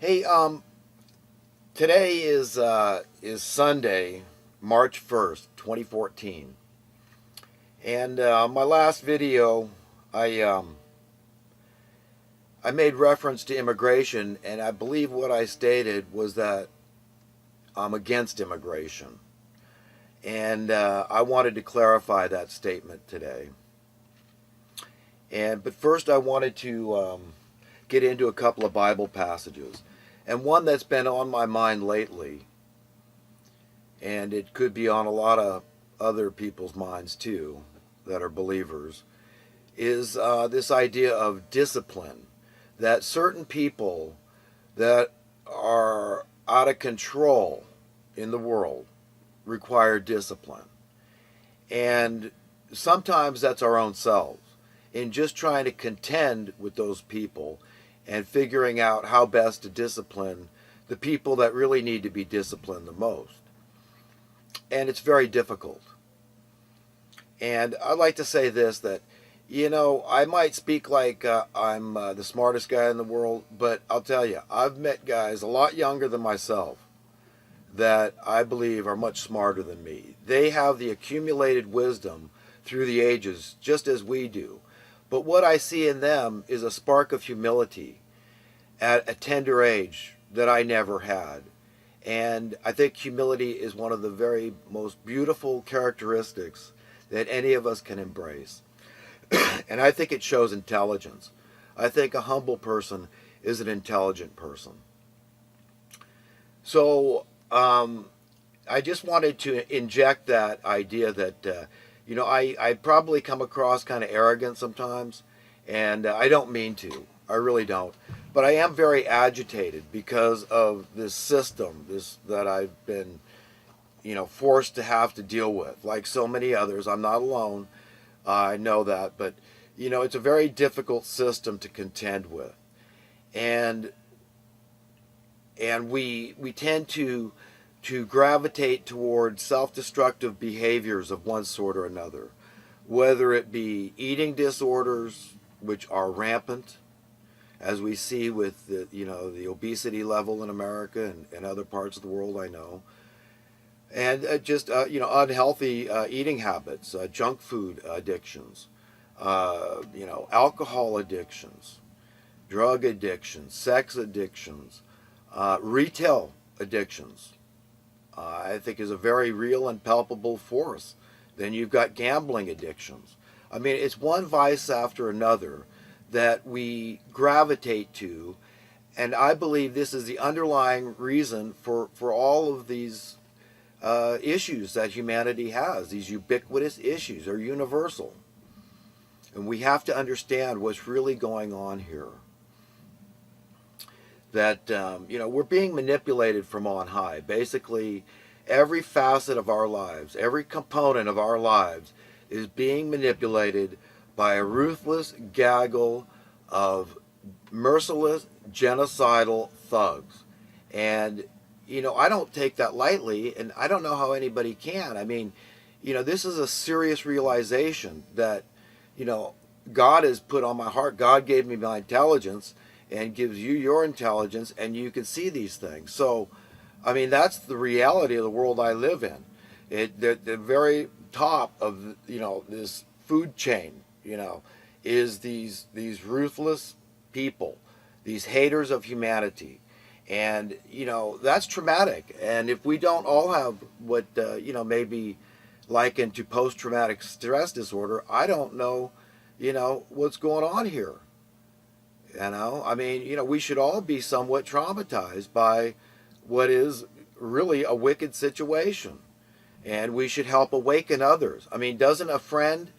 Hey, today is Sunday, March 1st, 2014. And my last video, I um, I made reference to immigration, and I believe what I stated was that I'm against immigration. And I wanted to clarify that statement today. But first, I wanted to get into a couple of Bible passages, and one that's been on my mind lately, and it could be on a lot of other people's minds too that are believers, is this idea of discipline. That certain people that are out of control in the world require discipline. And sometimes that's our own selves. In just trying to contend with those people and figuring out how best to discipline the people that really need to be disciplined the most. And it's very difficult. And I'd like to say this, that, I might speak like I'm the smartest guy in the world, but I'll tell you, I've met guys a lot younger than myself that I believe are much smarter than me. They have the accumulated wisdom through the ages, just as we do. But what I see in them is a spark of humility at a tender age that I never had. And I think humility is one of the very most beautiful characteristics that any of us can embrace. And I think it shows intelligence. I think a humble person is an intelligent person. So I just wanted to inject that idea that, I probably come across kind of arrogant sometimes, and I don't mean to. I really don't. But I am very agitated because of this system, that I've been, forced to have to deal with. Like so many others, I'm not alone. I know that, but it's a very difficult system to contend with, and we tend to gravitate toward self-destructive behaviors of one sort or another, whether it be eating disorders, which are rampant, as we see with the obesity level in America and other parts of the world, I know, and just unhealthy eating habits, junk food addictions, alcohol addictions, drug addictions, sex addictions, retail addictions. I think is a very real and palpable force. Then you've got gambling addictions. I mean, it's one vice after another that we gravitate to, and I believe this is the underlying reason for all of these issues that humanity has. These ubiquitous issues are universal. And we have to understand what's really going on here. That, we're being manipulated from on high. Basically, every facet of our lives, every component of our lives is being manipulated by a ruthless gaggle of merciless, genocidal thugs. And I don't take that lightly, and I don't know how anybody can. I mean, this is a serious realization that, God has put on my heart. God gave me my intelligence and gives you your intelligence, and you can see these things. So, I mean, that's the reality of the world I live in. The very top of, this food chain, is these ruthless people, these haters of humanity. And, that's traumatic. And if we don't all have what, maybe likened to post-traumatic stress disorder, I don't know, what's going on here. I mean, we should all be somewhat traumatized by what is really a wicked situation. And we should help awaken others. I mean, doesn't a friend,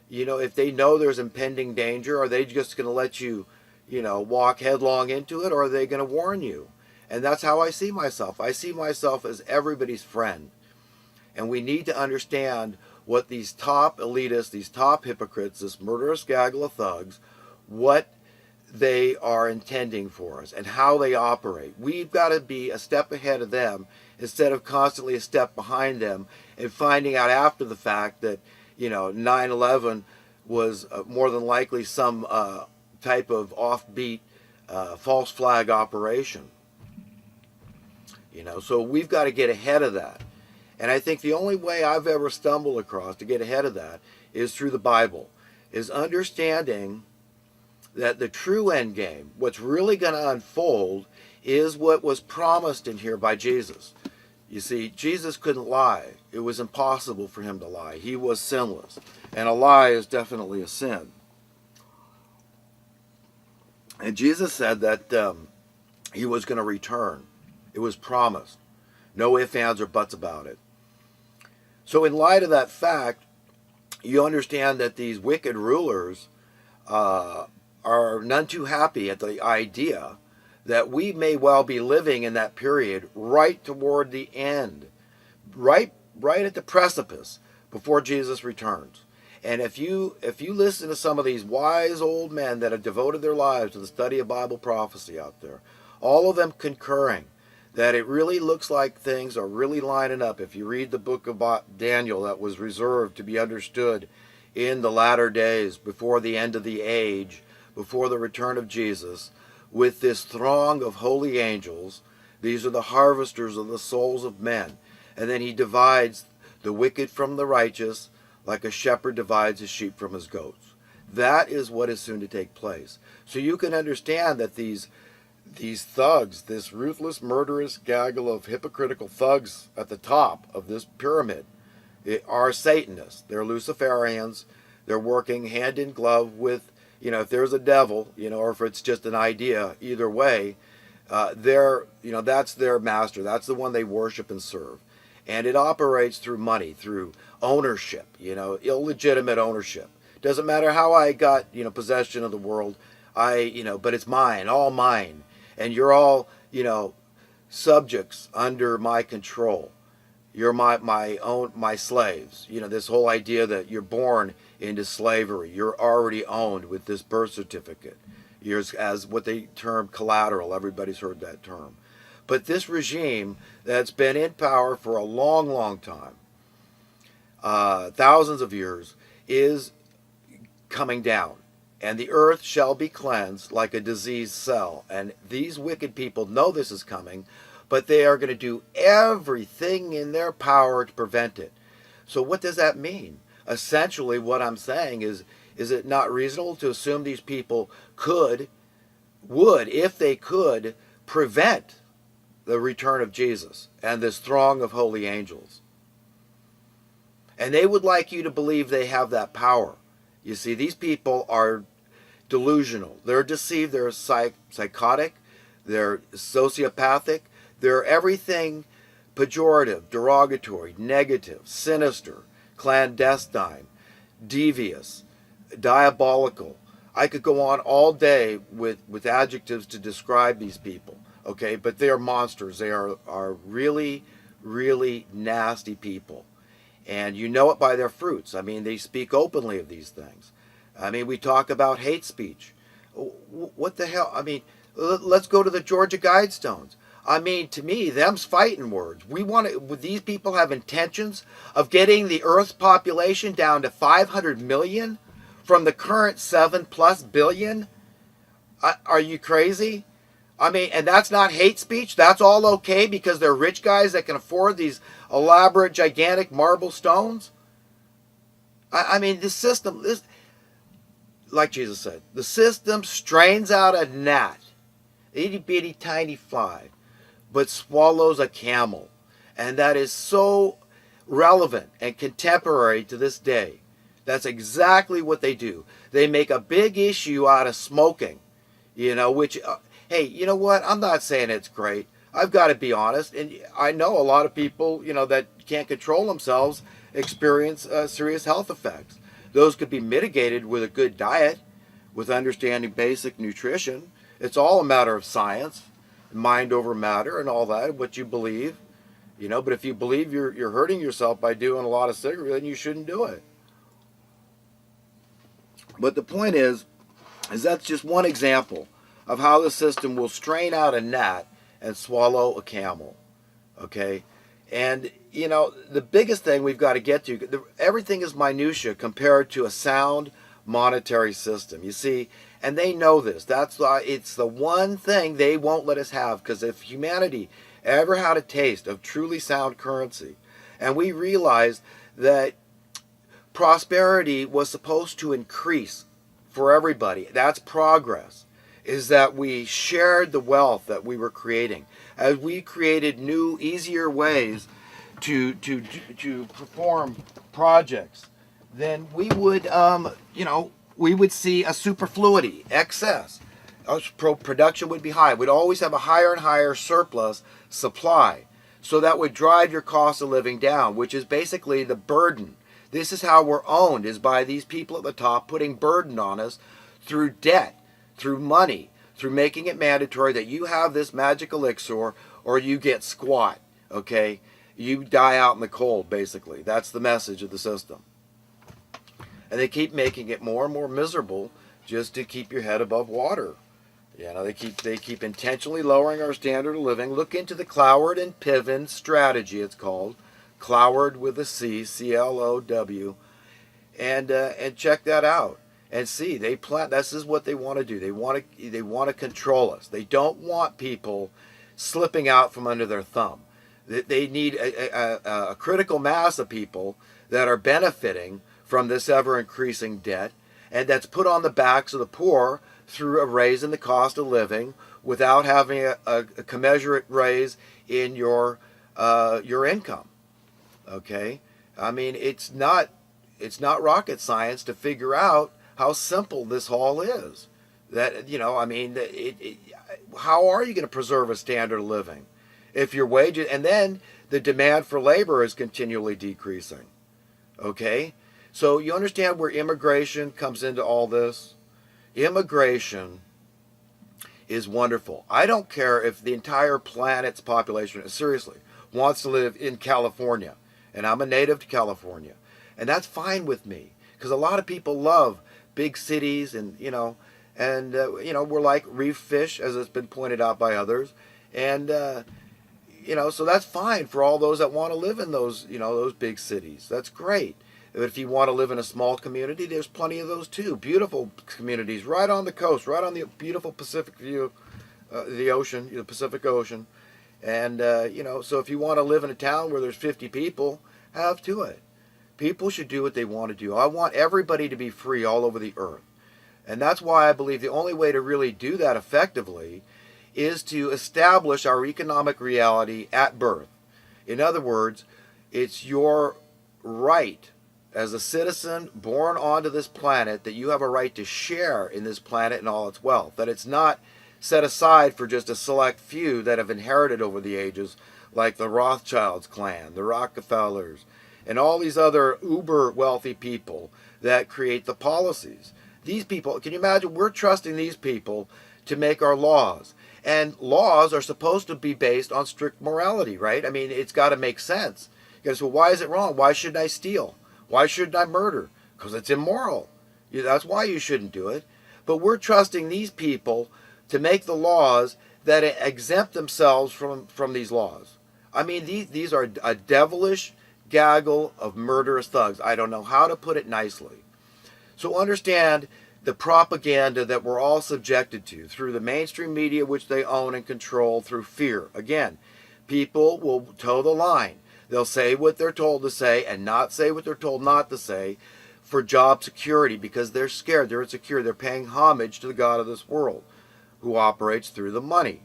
if they know there's impending danger, are they just going to let you, walk headlong into it, or are they going to warn you? And that's how I see myself. I see myself as everybody's friend. And we need to understand what these top elitists, these top hypocrites, this murderous gaggle of thugs, what they are intending for us and how they operate. We've got to be a step ahead of them instead of constantly a step behind them and finding out after the fact that 9/11 was more than likely some type of offbeat false flag operation. So we've got to get ahead of that. And I think the only way I've ever stumbled across to get ahead of that is through the Bible, is understanding that the true end game, what's really going to unfold, is what was promised in here by Jesus. You see, Jesus couldn't lie. It was impossible for him to lie. He was sinless. And a lie is definitely a sin. And Jesus said that he was going to return. It was promised. No ifs, ands, or buts about it. So in light of that fact, you understand that these wicked rulers are none too happy at the idea that we may well be living in that period right toward the end, right at the precipice before Jesus returns. And if you listen to some of these wise old men that have devoted their lives to the study of Bible prophecy out there, all of them concurring that it really looks like things are really lining up. If you read the book of Daniel, that was reserved to be understood in the latter days, before the end of the age, before the return of Jesus, with this throng of holy angels. These are the harvesters of the souls of men. And then he divides the wicked from the righteous, like a shepherd divides his sheep from his goats. That is what is soon to take place. So you can understand that these thugs, this ruthless, murderous gaggle of hypocritical thugs at the top of this pyramid, are Satanists. They're Luciferians. They're working hand in glove with, if there's a devil, or if it's just an idea, either way, that's their master. That's the one they worship and serve. And it operates through money, through ownership, illegitimate ownership. Doesn't matter how I got, possession of the world, but it's mine, all mine. And you're all, subjects under my control. You're my slaves. This whole idea that you're born into slavery. You're already owned with this birth certificate. You're as what they term collateral. Everybody's heard that term. But this regime that's been in power for a long, long time, thousands of years, is coming down. And the earth shall be cleansed like a diseased cell. And these wicked people know this is coming, but they are going to do everything in their power to prevent it. So what does that mean? Essentially, what I'm saying is it not reasonable to assume these people would, if they could, prevent the return of Jesus and this throng of holy angels? And they would like you to believe they have that power. You see, these people are delusional. They're deceived. They're psychotic. They're sociopathic. They're everything pejorative, derogatory, negative, sinister, clandestine, devious, diabolical. I could go on all day with adjectives to describe these people, okay? But they are monsters. They are really, really nasty people. And you know it by their fruits. I mean, they speak openly of these things. I mean, we talk about hate speech. What the hell? I mean, let's go to the Georgia Guidestones. I mean, to me, them's fighting words. Would these people have intentions of getting the Earth's population down to 500 million from the current 7+ billion? Are you crazy? I mean, and that's not hate speech. That's all okay because they're rich guys that can afford these elaborate, gigantic marble stones. I mean, this system, like Jesus said, the system strains out a gnat, itty bitty tiny fly, but swallows a camel. And that is so relevant and contemporary to this day. That's exactly what they do. They make a big issue out of smoking, which... hey, you know what? I'm not saying it's great. I've got to be honest. And I know a lot of people, that can't control themselves experience serious health effects. Those could be mitigated with a good diet, with understanding basic nutrition. It's all a matter of science, mind over matter and all that, what you believe. But if you believe you're hurting yourself by doing a lot of cigarettes, then you shouldn't do it. But the point is that's just one example of how the system will strain out a gnat and swallow a camel, okay? And, the biggest thing we've got to get to, everything is minutia compared to a sound, monetary system. You see, and they know this. That's why it's the one thing they won't let us have, because if humanity ever had a taste of truly sound currency, and we realized that prosperity was supposed to increase for everybody, that's progress, is that we shared the wealth that we were creating. As we created new, easier ways to perform projects, then we would, we would see a superfluity, excess. Our production would be high. We'd always have a higher and higher surplus supply. So that would drive your cost of living down, which is basically the burden. This is how we're owned, is by these people at the top putting burden on us through debt, through money, through making it mandatory that you have this magic elixir or you get squat, okay? You die out in the cold, basically. That's the message of the system. And they keep making it more and more miserable just to keep your head above water. They keep intentionally lowering our standard of living. Look into the Cloward and Piven strategy, it's called. Cloward with a C, C-L-O-W. And check that out. And see, this is what they want to do. They want to control us. They don't want people slipping out from under their thumb. They need a critical mass of people that are benefiting from this ever-increasing debt, and that's put on the backs of the poor through a raise in the cost of living without having a commensurate raise in your income. Okay? I mean, it's not rocket science to figure out how simple this all is. How are you going to preserve a standard of living if your wages, and then the demand for labor is continually decreasing? Okay? So you understand where immigration comes into all this? Immigration is wonderful. I don't care if the entire planet's population, seriously, wants to live in California, and I'm a native to California, and that's fine with me, because a lot of people love big cities, and we're like reef fish, as it's been pointed out by others, and so that's fine for all those that want to live in those big cities. That's great. If you want to live in a small community, there's plenty of those too. Beautiful communities right on the coast, right on the beautiful Pacific view, the ocean, the Pacific Ocean. And, so if you want to live in a town where there's 50 people, have to it. People should do what they want to do. I want everybody to be free all over the earth. And that's why I believe the only way to really do that effectively is to establish our economic reality at birth. In other words, it's your right as a citizen born onto this planet that you have a right to share in this planet and all its wealth. That it's not set aside for just a select few that have inherited over the ages, like the Rothschilds clan, the Rockefellers, and all these other uber wealthy people that create the policies. These people, can you imagine, we're trusting these people to make our laws. And laws are supposed to be based on strict morality, right? I mean, it's got to make sense. You guys, well, why is it wrong? Why shouldn't I steal? Why shouldn't I murder? Because it's immoral. That's why you shouldn't do it. But we're trusting these people to make the laws that exempt themselves from these laws. I mean, these are a devilish gaggle of murderous thugs. I don't know how to put it nicely. So understand the propaganda that we're all subjected to through the mainstream media, which they own and control through fear. Again, people will toe the line. They'll say what they're told to say and not say what they're told not to say for job security, because they're scared, they're insecure, they're paying homage to the God of this world who operates through the money.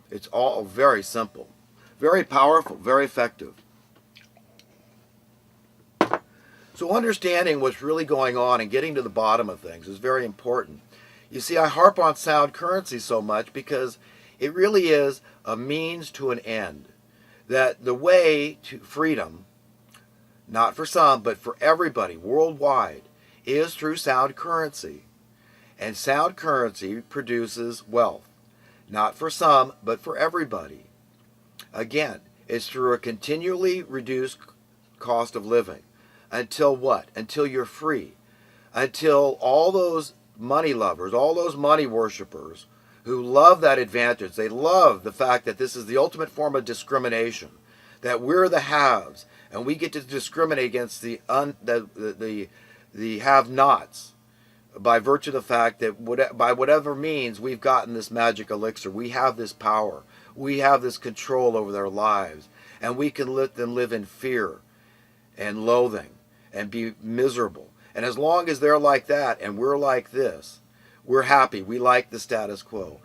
It's all very simple, very powerful, very effective. So understanding what's really going on and getting to the bottom of things is very important. You see, I harp on sound currency so much because it really is a means to an end. That the way to freedom, not for some, but for everybody worldwide, is through sound currency. And sound currency produces wealth, not for some, but for everybody. Again, it's through a continually reduced cost of living. Until what? Until you're free. Until all those money lovers, all those money worshipers who love that advantage, they love the fact that this is the ultimate form of discrimination, that we're the haves, and we get to discriminate against the have-nots. by virtue of the fact that by whatever means we've gotten this magic elixir, we have this power, we have this control over their lives, and we can let them live in fear and loathing and be miserable. And as long as they're like that and we're like this, we're happy. We like the status quo.